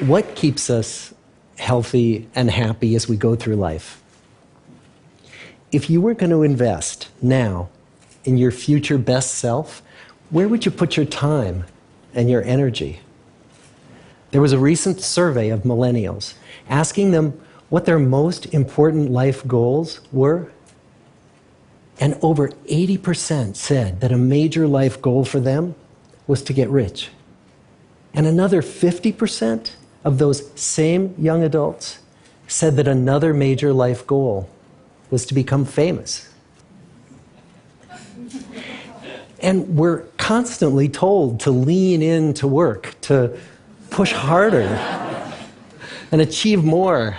What keeps us healthy and happy as we go through life? If you were going to invest now in your future best self, where would you put your time and your energy? There was a recent survey of millennials asking them what their most important life goals were. And over 80% said that a major life goal for them was to get rich. And another 50% of those same young adults said that another major life goal was to become famous. And we're constantly told to lean into work, to push harder and achieve more.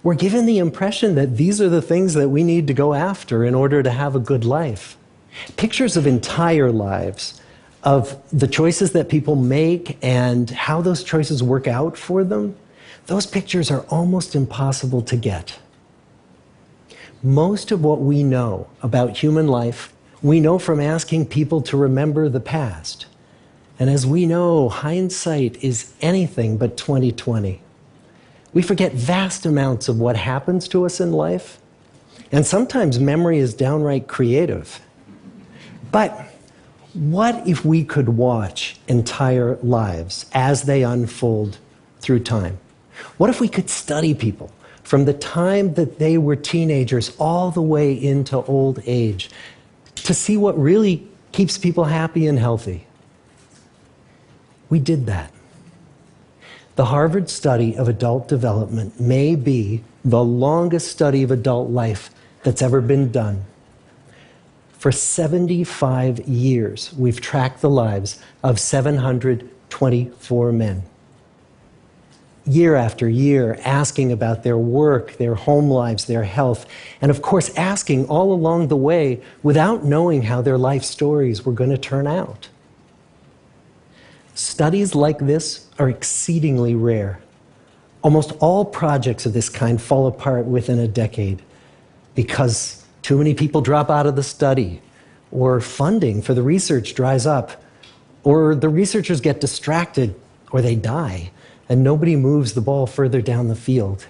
We're given the impression that these are the things that we need to go after in order to have a good life. Pictures of entire lives, of the choices that people make and how those choices work out for them, those pictures are almost impossible to get. Most of what we know about human life, we know from asking people to remember the past. And as we know, hindsight is anything but 20/20. We forget vast amounts of what happens to us in life, and sometimes memory is downright creative. But what if we could watch entire lives as they unfold through time? What if we could study people from the time that they were teenagers all the way into old age to see what really keeps people happy and healthy? We did that. The Harvard study of adult development may be the longest study of adult life that's ever been done. For 75 years, we've tracked the lives of 724 men. Year after year, asking about their work, their home lives, their health, and of course, asking all along the way without knowing how their life stories were going to turn out. Studies like this are exceedingly rare. Almost all projects of this kind fall apart within a decade because too many people drop out of the study, or funding for the research dries up, or the researchers get distracted, or they die, and nobody moves the ball further down the field.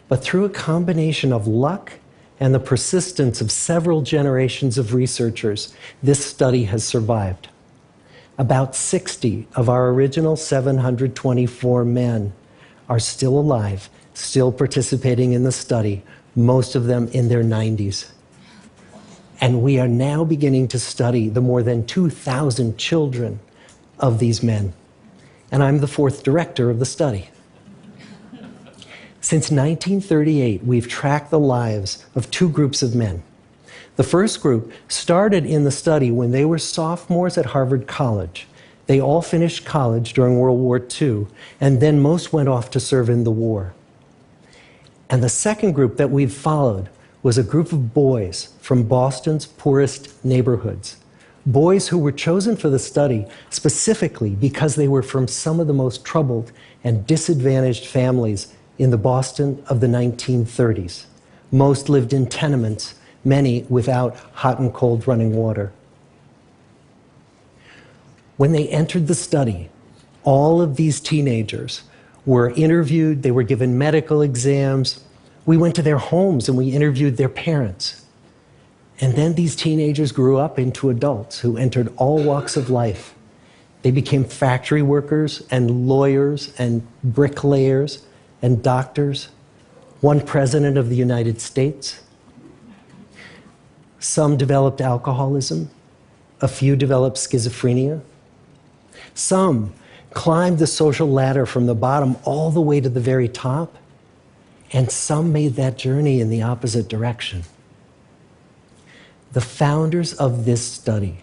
But through a combination of luck and the persistence of several generations of researchers, this study has survived. About 60 of our original 724 men are still alive, still participating in the study, most of them in their 90s. And we are now beginning to study the more than 2,000 children of these men. And I'm the fourth director of the study. Since 1938, we've tracked the lives of two groups of men. The first group started in the study when they were sophomores at Harvard College. They all finished college during World War II, and then most went off to serve in the war. And the second group that we've followed was a group of boys from Boston's poorest neighborhoods. Boys who were chosen for the study specifically because they were from some of the most troubled and disadvantaged families in the Boston of the 1930s. Most lived in tenements, many without hot and cold running water. When they entered the study, all of these teenagers were interviewed, they were given medical exams. We went to their homes and we interviewed their parents. And then these teenagers grew up into adults who entered all walks of life. They became factory workers and lawyers and bricklayers and doctors, one president of the United States. Some developed alcoholism, a few developed schizophrenia. Some climbed the social ladder from the bottom all the way to the very top, and some made that journey in the opposite direction. The founders of this study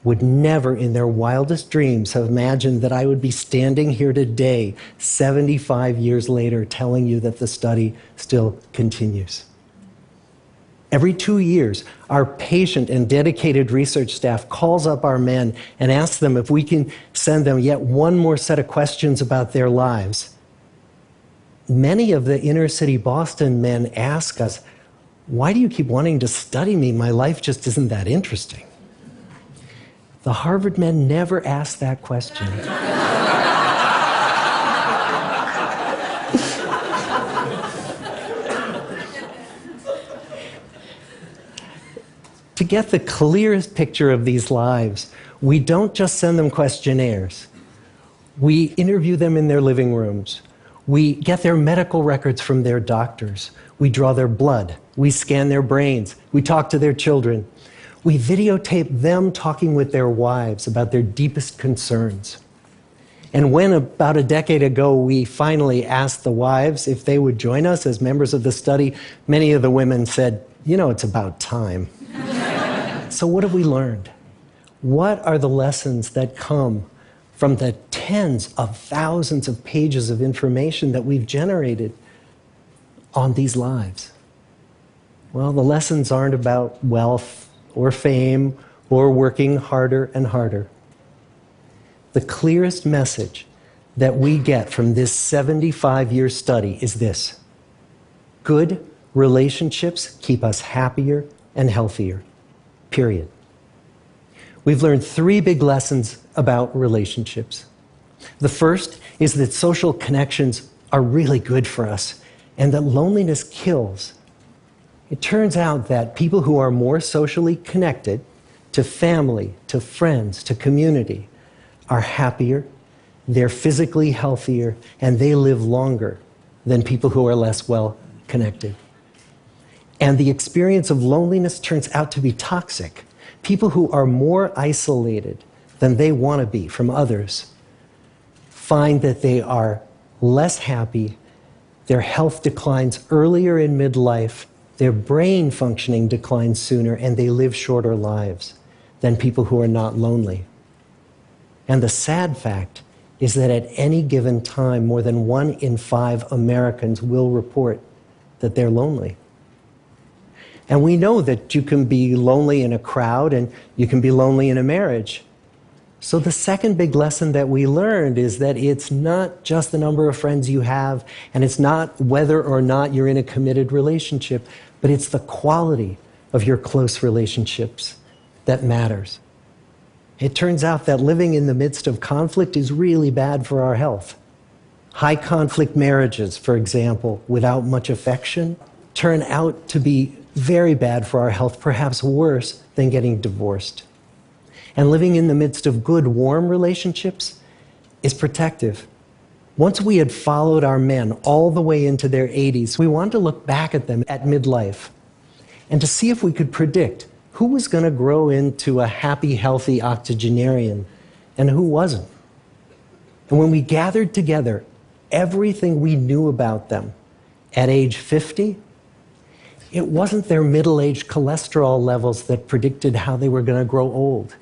would never in their wildest dreams have imagined that I would be standing here today, 75 years later, telling you that the study still continues. Every 2 years, our patient and dedicated research staff calls up our men and asks them if we can send them yet one more set of questions about their lives. Many of the inner city Boston men ask us, "Why do you keep wanting to study me? My life just isn't that interesting." The Harvard men never asked that question. get the clearest picture of these lives, we don't just send them questionnaires. We interview them in their living rooms. We get their medical records from their doctors. We draw their blood. We scan their brains. We talk to their children. We videotape them talking with their wives about their deepest concerns. And when, about a decade ago, we finally asked the wives if they would join us as members of the study, many of the women said, "You know, it's about time." So what have we learned? What are the lessons that come from the tens of thousands of pages of information that we've generated on these lives? Well, the lessons aren't about wealth or fame or working harder and harder. The clearest message that we get from this 75-year study is this: good relationships keep us happier and healthier, period. We've learned 3 big lessons about relationships. The first is that social connections are really good for us and that loneliness kills. It turns out that people who are more socially connected to family, to friends, to community, are happier, they're physically healthier, and they live longer than people who are less well connected. And the experience of loneliness turns out to be toxic. People who are more isolated than they want to be from others find that they are less happy, their health declines earlier in midlife, their brain functioning declines sooner, and they live shorter lives than people who are not lonely. And the sad fact is that at any given time, more than 1 in 5 Americans will report that they're lonely. And we know that you can be lonely in a crowd and you can be lonely in a marriage. So the second big lesson that we learned is that it's not just the number of friends you have, and it's not whether or not you're in a committed relationship, but it's the quality of your close relationships that matters. It turns out that living in the midst of conflict is really bad for our health. High conflict marriages, for example, without much affection, turn out to be very bad for our health, perhaps worse than getting divorced. And living in the midst of good, warm relationships is protective. Once we had followed our men all the way into their 80s, we wanted to look back at them at midlife and to see if we could predict who was going to grow into a happy, healthy octogenarian and who wasn't. And when we gathered together everything we knew about them at age 50, it wasn't their middle-aged cholesterol levels that predicted how they were going to grow old.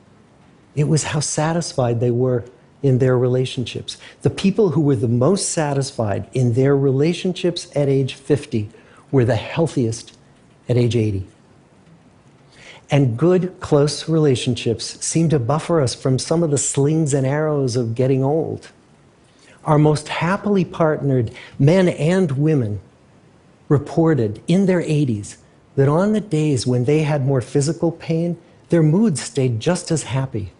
It was how satisfied they were in their relationships. The people who were the most satisfied in their relationships at age 50 were the healthiest at age 80. And good, close relationships seem to buffer us from some of the slings and arrows of getting old. Our most happily partnered men and women reported in their 80s that on the days when they had more physical pain, their moods stayed just as happy.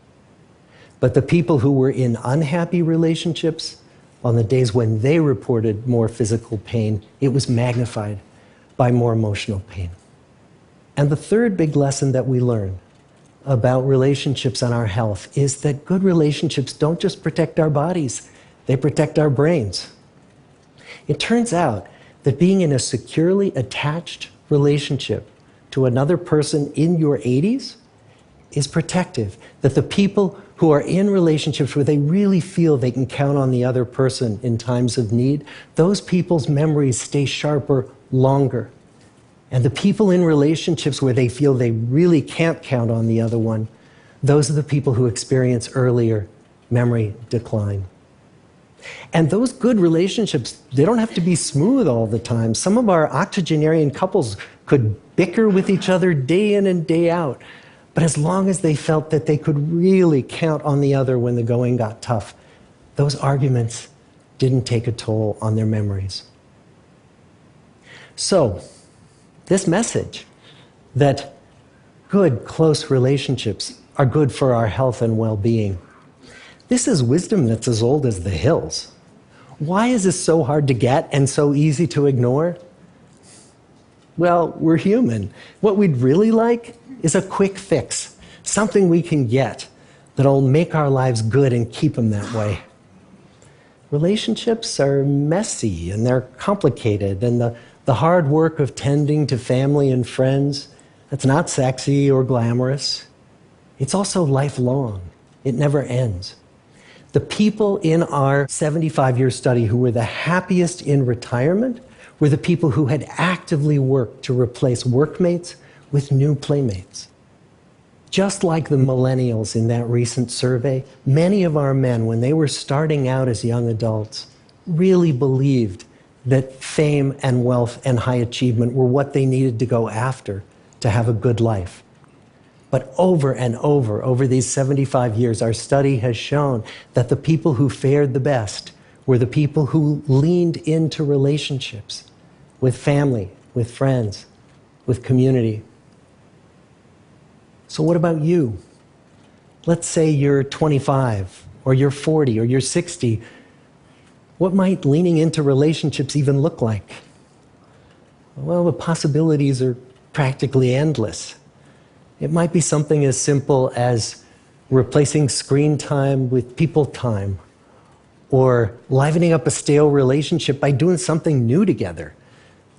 But the people who were in unhappy relationships, on the days when they reported more physical pain, it was magnified by more emotional pain. And the third big lesson that we learn about relationships and our health is that good relationships don't just protect our bodies, they protect our brains. It turns out that being in a securely attached relationship to another person in your 80s is protective. That the people who are in relationships where they really feel they can count on the other person in times of need, those people's memories stay sharper longer. And the people in relationships where they feel they really can't count on the other one, those are the people who experience earlier memory decline. And those good relationships, they don't have to be smooth all the time. Some of our octogenarian couples could bicker with each other day in and day out. But as long as they felt that they could really count on the other when the going got tough, those arguments didn't take a toll on their memories. So, this message that good, close relationships are good for our health and well-being, this is wisdom that's as old as the hills. Why is this so hard to get and so easy to ignore? Well, we're human. What we'd really like is a quick fix, something we can get that'll make our lives good and keep them that way. Relationships are messy and they're complicated, and the hard work of tending to family and friends, that's not sexy or glamorous. It's also lifelong. It never ends. The people in our 75-year study who were the happiest in retirement were the people who had actively worked to replace workmates with new playmates. Just like the millennials in that recent survey, many of our men, when they were starting out as young adults, really believed that fame and wealth and high achievement were what they needed to go after to have a good life. But over and over these 75 years, our study has shown that the people who fared the best were the people who leaned into relationships with family, with friends, with community. So what about you? Let's say you're 25, or you're 40, or you're 60. What might leaning into relationships even look like? Well, the possibilities are practically endless. It might be something as simple as replacing screen time with people time, or livening up a stale relationship by doing something new together,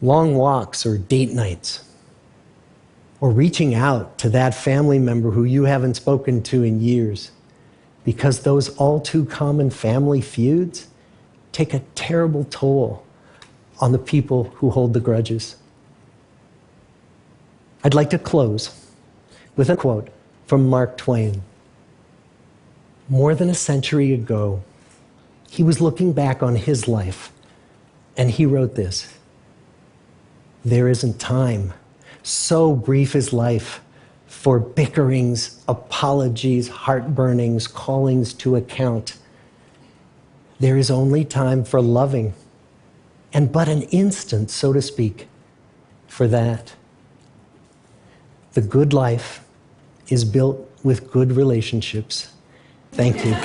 long walks or date nights, or reaching out to that family member who you haven't spoken to in years, because those all too common family feuds take a terrible toll on the people who hold the grudges. I'd like to close with a quote from Mark Twain. More than a century ago, he was looking back on his life, and he wrote this: "There isn't time, so brief is life, for bickerings, apologies, heartburnings, callings to account. There is only time for loving, and but an instant, so to speak, for that." The good life is built with good relationships. Thank you.